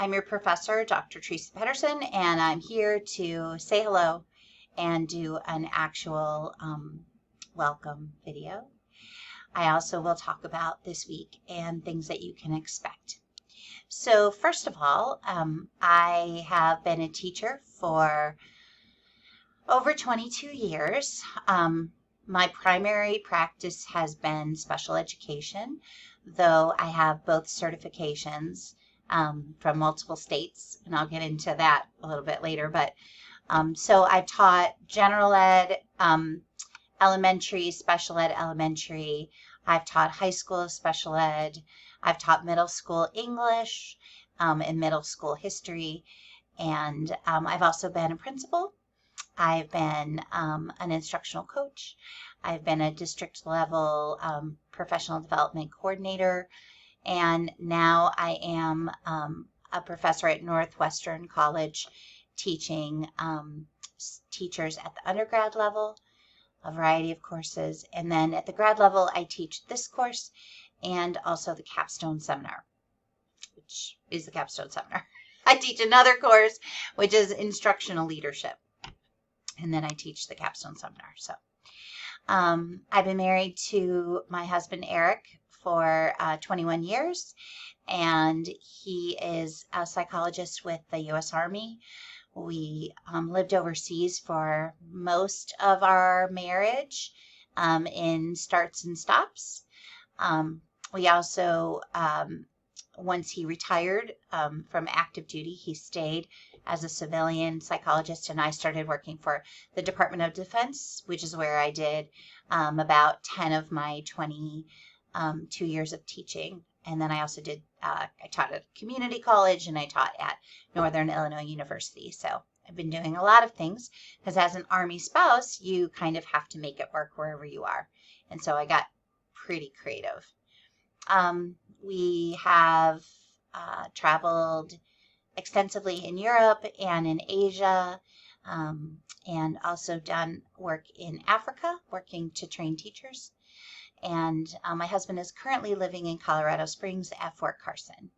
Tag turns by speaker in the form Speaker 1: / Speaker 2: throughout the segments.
Speaker 1: I'm your professor, Dr. Teresa Pedersen, and I'm here to say hello and do an actual welcome video. I also will talk about this week and things that you can expect. So first of all, I have been a teacher for over 22 years. My primary practice has been special education, though I have both certifications from multiple states, and I'll get into that a little bit later. But so I've taught general ed, elementary, special ed elementary. I've taught high school special ed. I've taught middle school English and middle school history. And I've also been a principal. I've been an instructional coach. I've been a district level professional development coordinator. And now I am a professor at Northwestern College teaching teachers at the undergrad level, a variety of courses. And then at the grad level, I teach this course and also the Capstone seminar, which is the Capstone seminar. I teach another course, which is instructional leadership. And then I teach the Capstone seminar. So I've been married to my husband, Eric, for 21 years, and he is a psychologist with the U.S. Army. We lived overseas for most of our marriage in starts and stops. We also, once he retired from active duty, he stayed as a civilian psychologist, and I started working for the Department of Defense, which is where I did about 10 of my 22 years of teaching. And then I also did, I taught at community college, and I taught at Northern Illinois University. So I've been doing a lot of things because as an Army spouse, you kind of have to make it work wherever you are. And so I got pretty creative. We have traveled extensively in Europe and in Asia, and also done work in Africa, working to train teachers. And my husband is currently living in Colorado Springs at Fort Carson.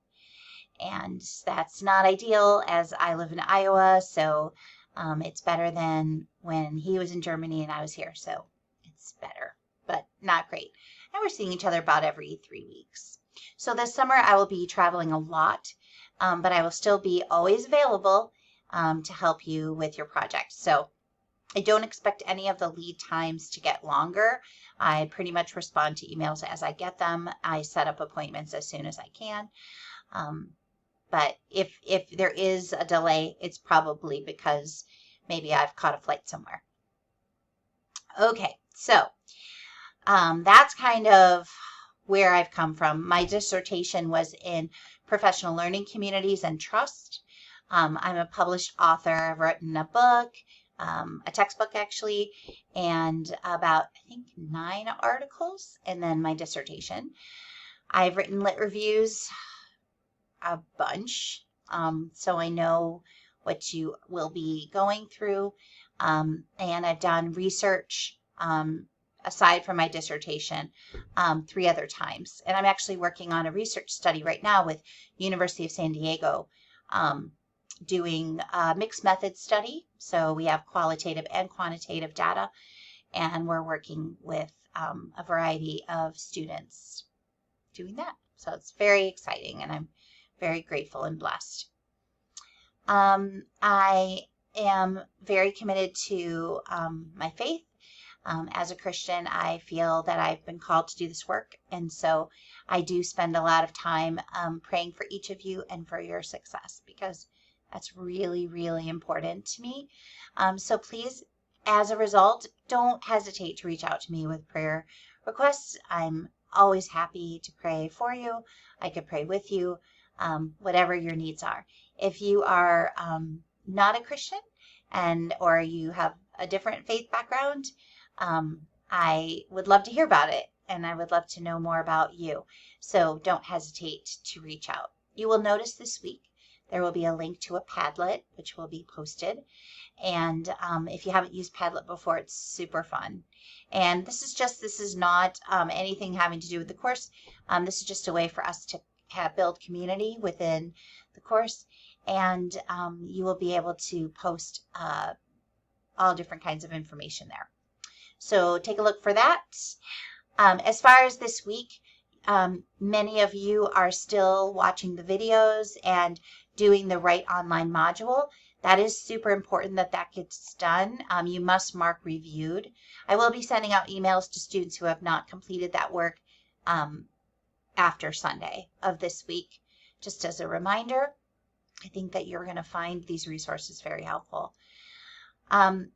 Speaker 1: And that's not ideal as I live in Iowa, so it's better than when he was in Germany and I was here. So it's better, but not great. And we're seeing each other about every 3 weeks. So this summer I will be traveling a lot, but I will still be always available to help you with your project. So I don't expect any of the lead times to get longer. I pretty much respond to emails as I get them. I set up appointments as soon as I can. But if there is a delay, it's probably because maybe I've caught a flight somewhere. Okay, so that's kind of where I've come from. My dissertation was in professional learning communities and trust. I'm a published author. I've written a book, a textbook actually, and about, I think, 9 articles, and then my dissertation. I've written lit reviews, a bunch, so I know what you will be going through, and I've done research aside from my dissertation 3 other times. And I'm actually working on a research study right now with University of San Diego, doing a mixed method study. So we have qualitative and quantitative data, and we're working with a variety of students doing that. So it's very exciting, and I'm very grateful and blessed. I am very committed to my faith. As a Christian, I feel that I've been called to do this work, and so I do spend a lot of time praying for each of you and for your success, because that's really, really important to me. So please, as a result, don't hesitate to reach out to me with prayer requests. I'm always happy to pray for you. I could pray with you, whatever your needs are. If you are not a Christian or you have a different faith background, I would love to hear about it, and I would love to know more about you. So don't hesitate to reach out. You will notice this week there will be a link to a Padlet, which will be posted. And if you haven't used Padlet before, it's super fun. And this is not anything having to do with the course. This is just a way for us to build community within the course, and you will be able to post all different kinds of information there. So take a look for that. As far as this week, many of you are still watching the videos and doing the right online module. That is super important that that gets done. You must mark reviewed. I will be sending out emails to students who have not completed that work after Sunday of this week. Just as a reminder, I think that you're going to find these resources very helpful.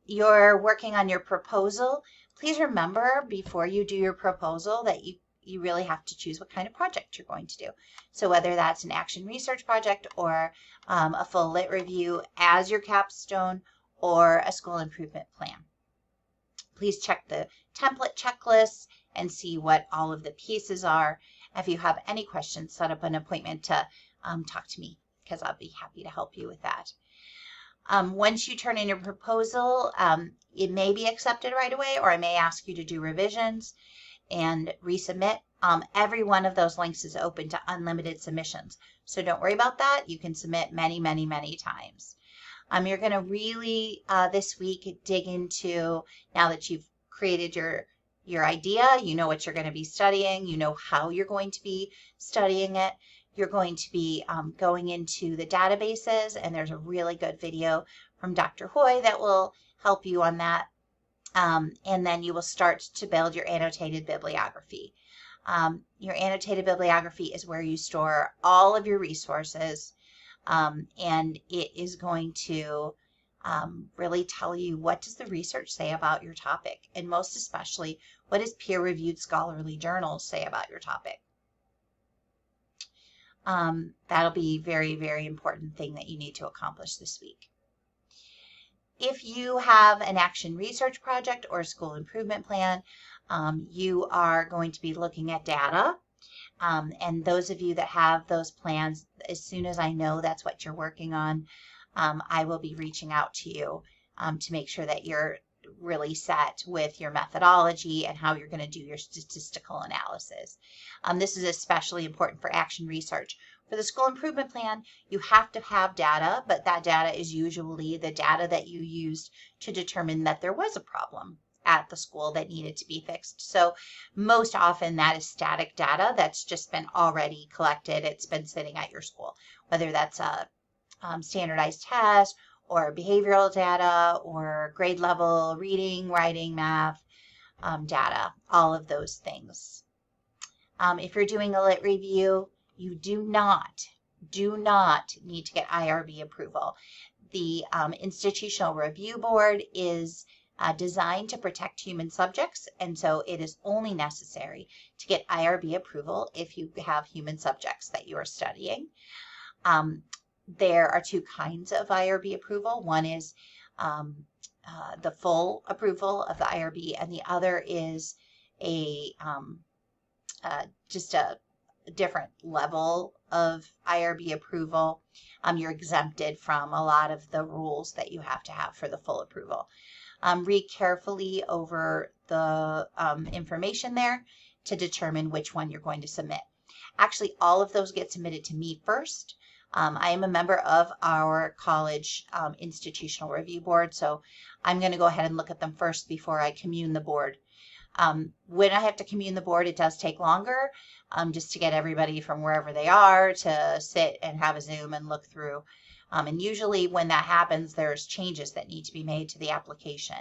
Speaker 1: You're working on your proposal. Please remember before you do your proposal that you really have to choose what kind of project you're going to do. So whether that's an action research project or a full lit review as your capstone or a school improvement plan. Please check the template checklists and see what all of the pieces are. If you have any questions, set up an appointment to talk to me because I'll be happy to help you with that. Once you turn in your proposal, it may be accepted right away, or I may ask you to do revisions and resubmit. Every one of those links is open to unlimited submissions. So don't worry about that. You can submit many, many, many times. You're going to really this week dig into, now that you've created your idea, you know what you're going to be studying, you know how you're going to be studying it. You're going to be going into the databases, and there's a really good video from Dr. Hoy that will help you on that. And then you will start to build your annotated bibliography. Your annotated bibliography is where you store all of your resources, and it is going to really tell you what does the research say about your topic, and most especially, what does peer-reviewed scholarly journals say about your topic. That'll be a very, very important thing that you need to accomplish this week. If you have an action research project or a school improvement plan, you are going to be looking at data. And those of you that have those plans, as soon as I know that's what you're working on, I will be reaching out to you to make sure that you're really set with your methodology and how you're going to do your statistical analysis. This is especially important for action research. For the school improvement plan, you have to have data, but that data is usually the data that you used to determine that there was a problem at the school that needed to be fixed. So most often that is static data that's just been already collected. It's been sitting at your school, whether that's a standardized test or behavioral data or grade level reading, writing, math data, all of those things. If you're doing a lit review, you do not need to get IRB approval. The Institutional Review Board is designed to protect human subjects, and so it is only necessary to get IRB approval if you have human subjects that you are studying. There are two kinds of IRB approval. One is the full approval of the IRB, and the other is just a different level of IRB approval. You're exempted from a lot of the rules that you have to have for the full approval. Read carefully over the information there to determine which one you're going to submit. Actually, all of those get submitted to me first. I am a member of our college institutional review board, so I'm going to go ahead and look at them first before I commune the board. When I have to commune the board, it does take longer just to get everybody from wherever they are to sit and have a Zoom and look through. And usually when that happens, there's changes that need to be made to the application.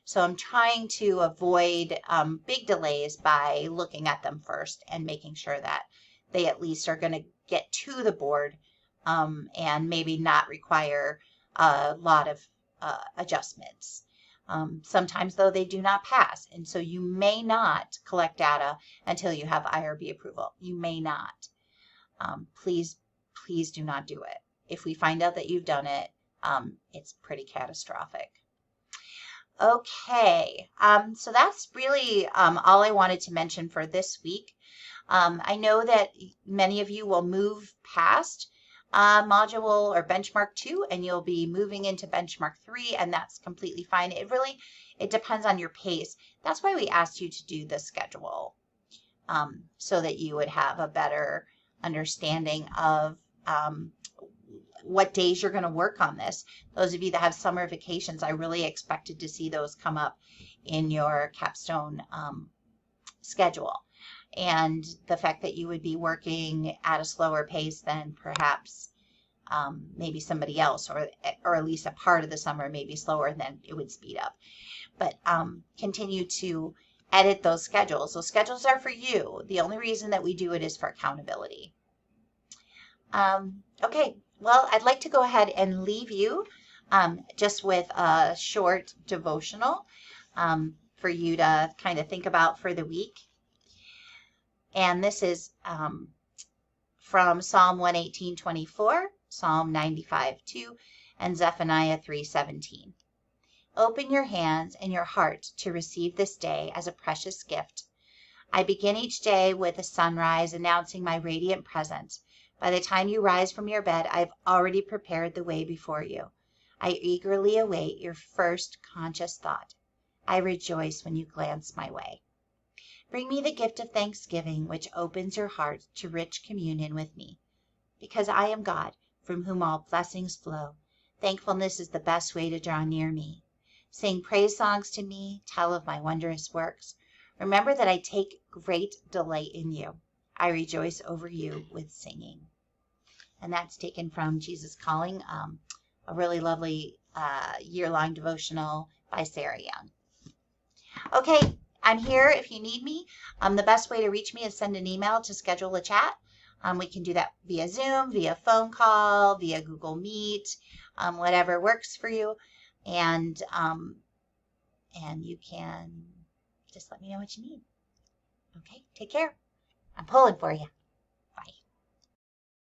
Speaker 1: So I'm trying to avoid big delays by looking at them first and making sure that they at least are going to get to the board and maybe not require a lot of adjustments. Sometimes, though, they do not pass, and so you may not collect data until you have IRB approval. You may not. Please do not do it. If we find out that you've done it, it's pretty catastrophic. Okay, so that's really all I wanted to mention for this week. I know that many of you will move past module or benchmark 2 and you'll be moving into benchmark 3, and that's completely fine. It depends on your pace. That's why we asked you to do the schedule so that you would have a better understanding of what days you're going to work on this. Those of you that have summer vacations, I really expected to see those come up in your Capstone schedule. And the fact that you would be working at a slower pace than perhaps maybe somebody else, or at least a part of the summer may be slower, and then it would speed up. But continue to edit those schedules. Those schedules are for you. The only reason that we do it is for accountability. Okay, well, I'd like to go ahead and leave you just with a short devotional for you to kind of think about for the week. And this is from Psalm 118:24, Psalm 95:2, and Zephaniah 3:17. Open your hands and your heart to receive this day as a precious gift. I begin each day with a sunrise announcing my radiant presence. By the time you rise from your bed, I've already prepared the way before you. I eagerly await your first conscious thought. I rejoice when you glance my way. Bring me the gift of thanksgiving, which opens your heart to rich communion with me. Because I am God, from whom all blessings flow, thankfulness is the best way to draw near me. Sing praise songs to me, tell of my wondrous works. Remember that I take great delight in you. I rejoice over you with singing. And that's taken from Jesus Calling, a really lovely year-long devotional by Sarah Young. Okay, I'm here if you need me. The best way to reach me is send an email to schedule a chat. We can do that via Zoom, via phone call, via Google Meet, whatever works for you. And you can just let me know what you need. Okay, take care. I'm pulling for you.